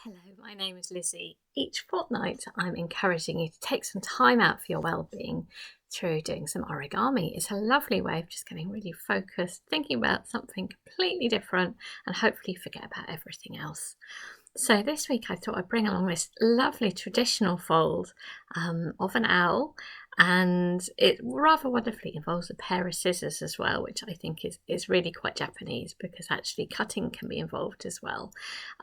Hello, my name is Lizzie. Each fortnight I'm encouraging you to take some time out for your well-being through doing some origami. It's a lovely way of just getting really focused, thinking about something completely different and hopefully forget about everything else. So this week I thought I'd bring along this lovely traditional fold of an owl, and it rather wonderfully involves a pair of scissors as well, which I think is really quite Japanese because actually cutting can be involved as well.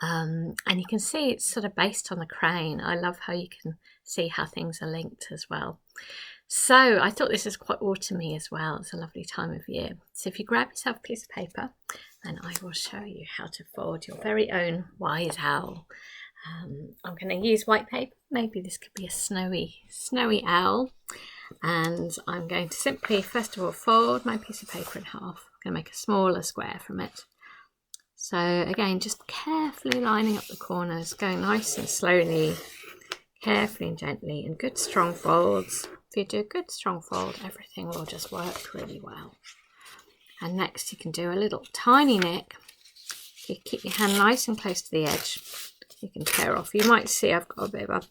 And you can see it's sort of based on a crane. I love how you can see how things are linked as well. So I thought this is quite autumny as well. It's a lovely time of year. So if you grab yourself a piece of paper, and I will show you how to fold your very own wise owl. I'm going to use white paper. Maybe this could be a snowy owl. And I'm going to simply, first of all, fold my piece of paper in half. I'm going to make a smaller square from it. So again, just carefully lining up the corners, going nice and slowly, carefully and gently, and good strong folds. If you do a good strong fold, everything will just work really well. And next you can do a little tiny nick. You keep your hand nice and close to the edge. You can tear off. You might see I've got a bit of a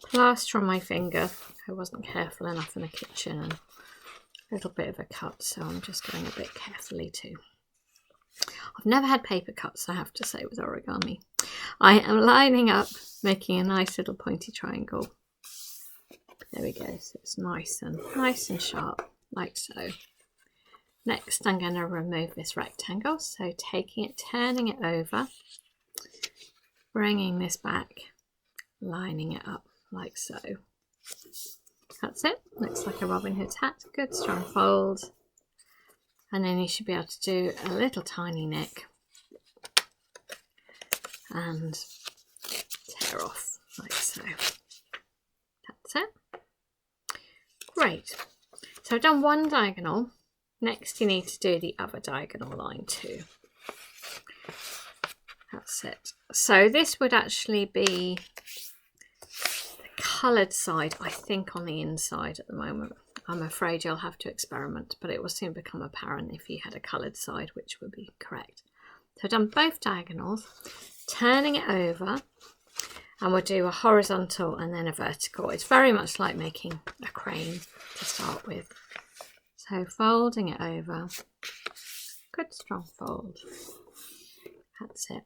plaster on my finger. I wasn't careful enough in the kitchen, and a little bit of a cut, so I'm just going a bit carefully too. I've never had paper cuts, I have to say, with origami. I am lining up, making a nice little pointy triangle. There we go. So it's nice and sharp, like so. Next, I'm going to remove this rectangle. So taking it, turning it over, bringing this back, lining it up like so. That's it. Looks like a Robin Hood's hat. Good strong fold. And then you should be able to do a little tiny nick and tear off like so. That's it. Great. So I've done one diagonal. Next you need to do the other diagonal line too. That's it. So this would actually be the coloured side, I think, on the inside at the moment. I'm afraid you'll have to experiment, but it will soon become apparent if you had a coloured side, which would be correct. So I've done both diagonals, turning it over, and we'll do a horizontal and then a vertical. It's very much like making a crane to start with. So folding it over, good strong fold, that's it,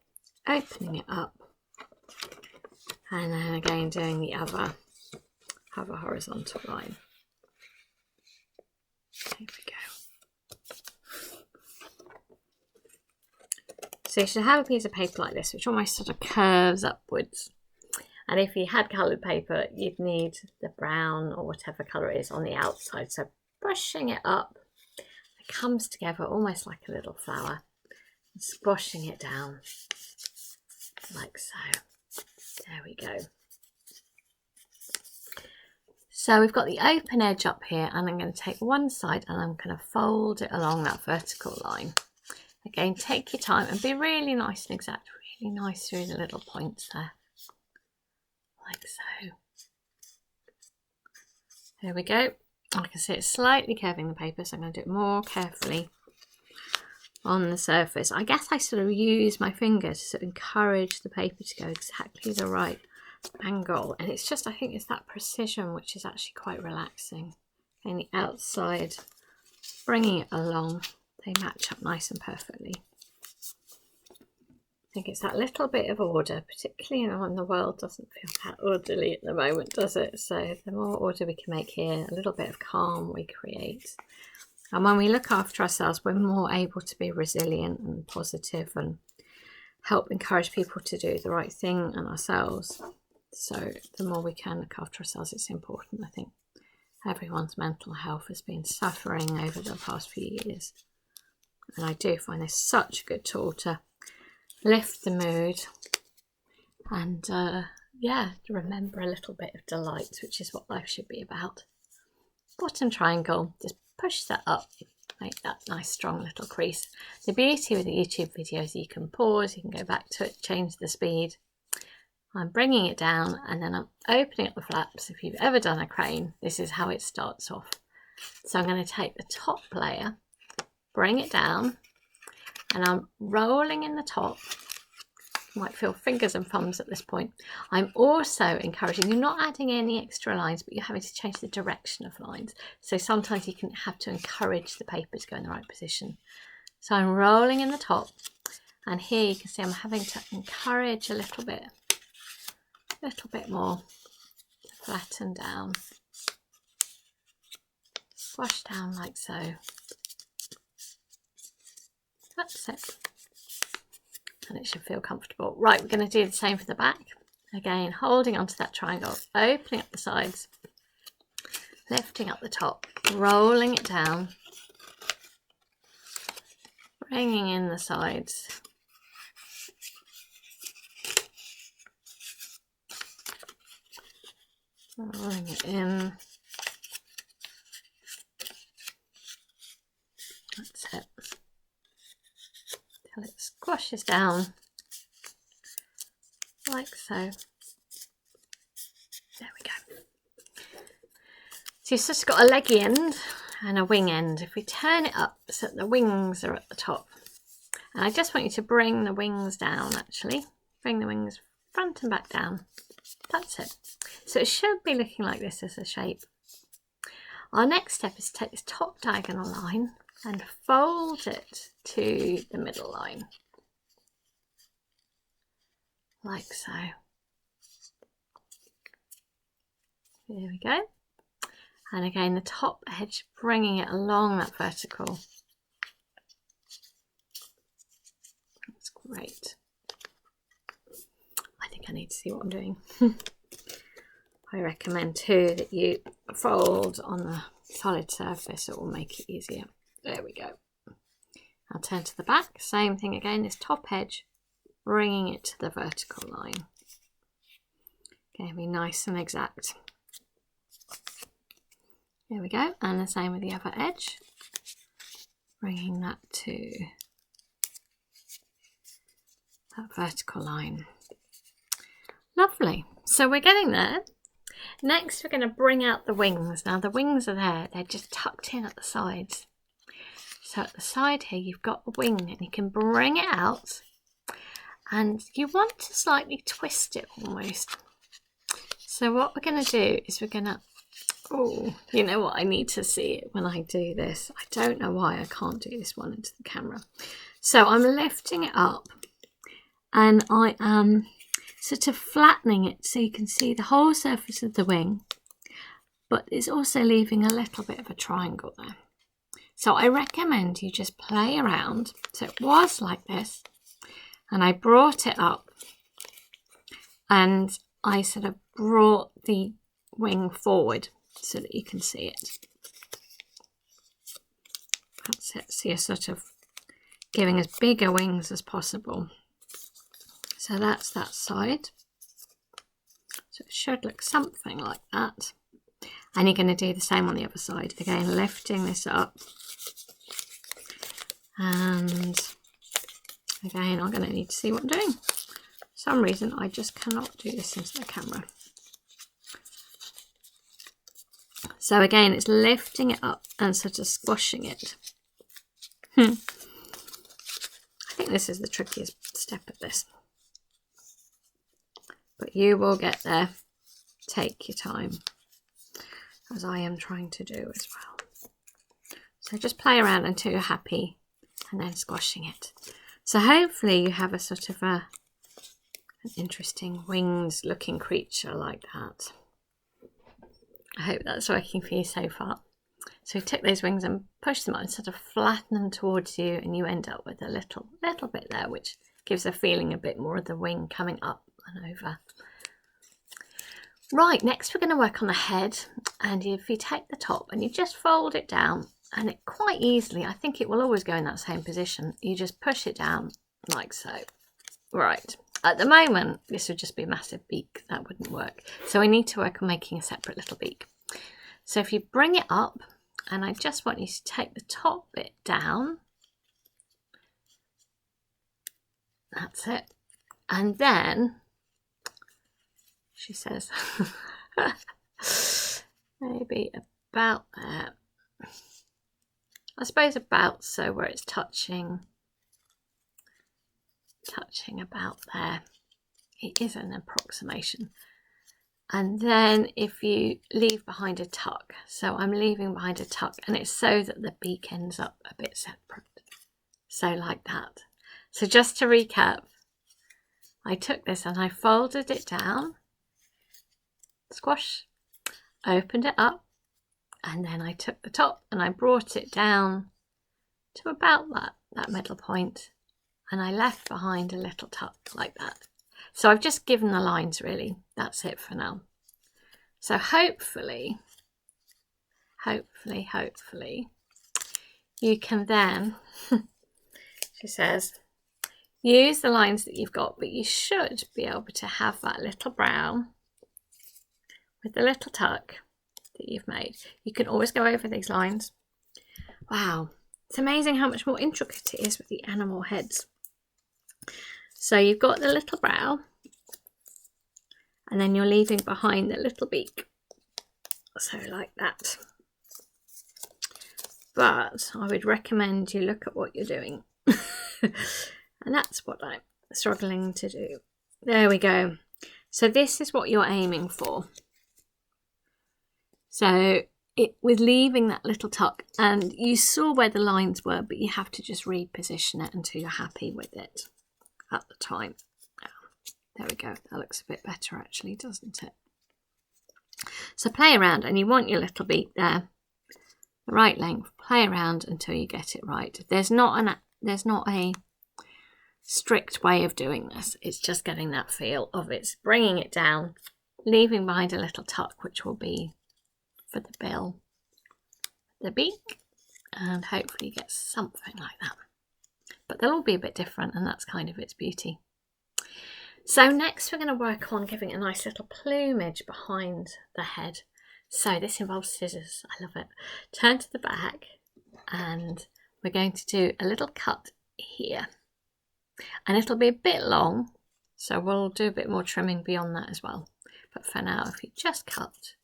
opening it up, and then again doing the other horizontal line. There we go. So you should have a piece of paper like this, which almost sort of curves upwards. And if you had coloured paper, you'd need the brown or whatever colour it is on the outside. So brushing it up, it comes together almost like a little flower, and squashing it down like so. There we go. So we've got the open edge up here, and I'm going to take one side and I'm going to fold it along that vertical line. Again, take your time and be really nice and exact, really nice through the little points there, like so. There we go. I can see it's slightly curving the paper, so I'm going to do it more carefully on the surface. I guess I sort of use my finger to sort of encourage the paper to go exactly the right angle, and it's just, I think it's that precision which is actually quite relaxing. And the outside, bringing it along, they match up nice and perfectly. I think it's that little bit of order, particularly when the world doesn't feel that orderly at the moment, does it? So the more order we can make here, a little bit of calm we create. And when we look after ourselves, we're more able to be resilient and positive and help encourage people to do the right thing and ourselves. So the more we can look after ourselves, it's important. I think everyone's mental health has been suffering over the past few years. And I do find this such a good tool to lift the mood and yeah, to remember a little bit of delight, which is what life should be about. Bottom triangle, just push that up, make that nice strong little crease. The beauty with the YouTube videos, you can pause, you can go back to it, change the speed. I'm bringing it down and then I'm opening up the flaps. If you've ever done a crane, this is how it starts off. So I'm going to take the top layer, bring it down, and I'm rolling in the top might feel fingers and thumbs at this point. I'm also encouraging, you're not adding any extra lines, but you're having to change the direction of lines. So sometimes you can have to encourage the paper to go in the right position. So I'm rolling in the top, and here you can see I'm having to encourage a little bit more to flatten down, squash down like so. That's it. And it should feel comfortable. Right, we're going to do the same for the back. Again, holding onto that triangle, opening up the sides, lifting up the top, rolling it down, bringing in the sides. Rolling it in. That's it. Till it squashes down like so. There we go. So you've just got a leggy end and a wing end. If we turn it up so that the wings are at the top, and I just want you to bring the wings down, actually. Bring the wings front and back down. That's it. So it should be looking like this as a shape. Our next step is to take this top diagonal line and fold it to the middle line. Like so. There we go. And again, the top edge, bringing it along that vertical. That's great. I think I need to see what I'm doing. I recommend too that you fold on the solid surface, it will make it easier. There we go. I'll turn to the back, same thing again, this top edge, bringing it to the vertical line. Okay, be nice and exact. There we go, and the same with the other edge, bringing that to that vertical line. Lovely, so we're getting there. Next we're going to bring out the wings. Now the wings are there, they're just tucked in at the sides. So at the side here you've got a wing and you can bring it out, and you want to slightly twist it almost. So what we're going to do is we're going to, oh, you know what, I need to see it when I do this. I don't know why I can't do this one into the camera. So I'm lifting it up and I am sort of flattening it so you can see the whole surface of the wing, but it's also leaving a little bit of a triangle there. So I recommend you just play around. So it was like this, and I brought it up and I sort of brought the wing forward so that you can see it. That's it. So you're sort of giving as bigger wings as possible. So that's that side. So it should look something like that. And you're going to do the same on the other side. Again, lifting this up. And again, I'm going to need to see what I'm doing. For some reason, I just cannot do this into the camera. So again, it's lifting it up and sort of squashing it. I think this is the trickiest step of this. But you will get there. Take your time, as I am trying to do as well. So just play around until you're happy and then squashing it. So hopefully you have a sort of an interesting winged looking creature like that. I hope that's working for you so far. So take those wings and push them out and sort of flatten them towards you, and you end up with a little bit there, which gives a feeling a bit more of the wing coming up and over. Right, next we're going to work on the head, and if you take the top and you just fold it down, and it quite easily, I think it will always go in that same position, you just push it down like so. Right, at the moment this would just be a massive beak, that wouldn't work, so we need to work on making a separate little beak. So if you bring it up, and I just want you to take the top bit down, that's it, and then she says maybe about there, I suppose about so where it's touching touching about there. It is an approximation. And then if you leave behind a tuck, so I'm leaving behind a tuck, and it's so that the beak ends up a bit separate. So like that. So just to recap, I took this and I folded it down, squash, opened it up, and then I took the top and I brought it down to about that middle point, and I left behind a little tuck like that. So I've just given the lines really. That's it for now. So hopefully, you can then, she says, use the lines that you've got, but you should be able to have that little brow with the little tuck that you've made. You can always go over these lines. Wow, it's amazing how much more intricate it is with the animal heads. So you've got the little brow, and then you're leaving behind the little beak. So like that. But I would recommend you look at what you're doing. And that's what I'm struggling to do. There we go. So this is what you're aiming for. So with leaving that little tuck, and you saw where the lines were, but you have to just reposition it until you're happy with it at the time. There we go. That looks a bit better actually, doesn't it? So play around, and you want your little beak there, the right length. Play around until you get it right. There's not a strict way of doing this. It's just getting that feel of it's bringing it down, leaving behind a little tuck, which will be for the bill, the beak, and hopefully get something like that. But they'll all be a bit different, and that's kind of its beauty. So next we're going to work on giving a nice little plumage behind the head. So this involves scissors. I love it. Turn to the back, and we're going to do a little cut here. And it'll be a bit long, so we'll do a bit more trimming beyond that as well. But for now, if you just cut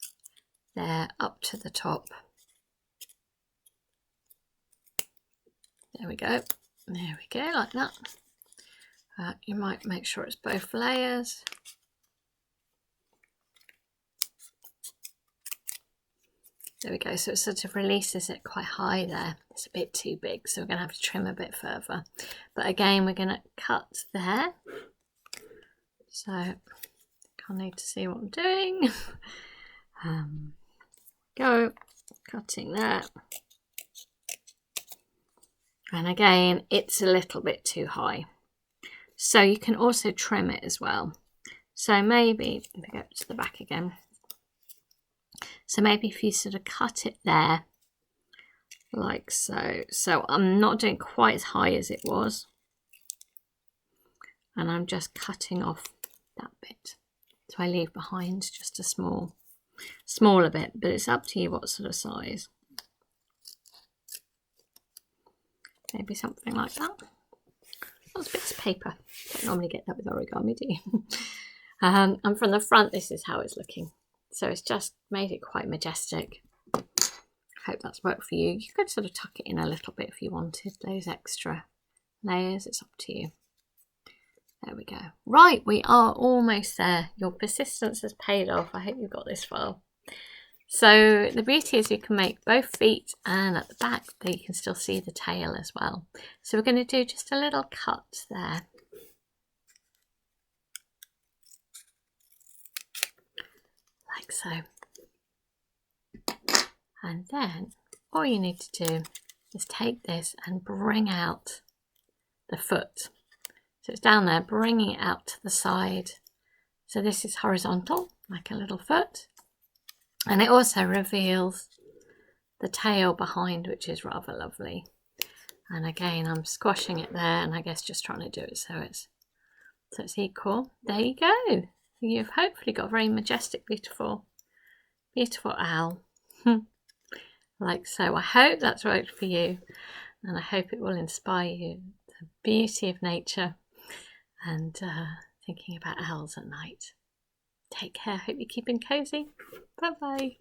there up to the top. There we go. There we go, like that. You might make sure it's both layers. There we go, so it sort of releases it quite high there. It's a bit too big, so we're going to have to trim a bit further. But again, we're going to cut there. So I need to see what I'm doing. Go, cutting there. And again, it's a little bit too high. So you can also trim it as well. So maybe, if I go to the back again. So maybe if you sort of cut it there, like so. So I'm not doing quite as high as it was. And I'm just cutting off that bit. So I leave behind just a smaller bit, but it's up to you what sort of size. Maybe something like that. That's bits of paper. Don't normally get that with origami, do you? And from the front, this is how it's looking. So it's just made it quite majestic. I hope that's worked for you. You could sort of tuck it in a little bit if you wanted those extra layers. It's up to you. There we go. Right, we are almost there. Your persistence has paid off. I hope you've got this far. So the beauty is you can make both feet, and at the back you can still see the tail as well. So we're going to do just a little cut there. Like so. And then all you need to do is take this and bring out the foot. So it's down there, bringing it out to the side. So this is horizontal, like a little foot. And it also reveals the tail behind, which is rather lovely. And again, I'm squashing it there, and I guess just trying to do it so it's equal. There you go. You've hopefully got a very majestic, beautiful owl. Like so. I hope that's worked for you, and I hope it will inspire you. The beauty of nature and thinking about owls at night. Take care. Hope you're keeping cozy. Bye bye.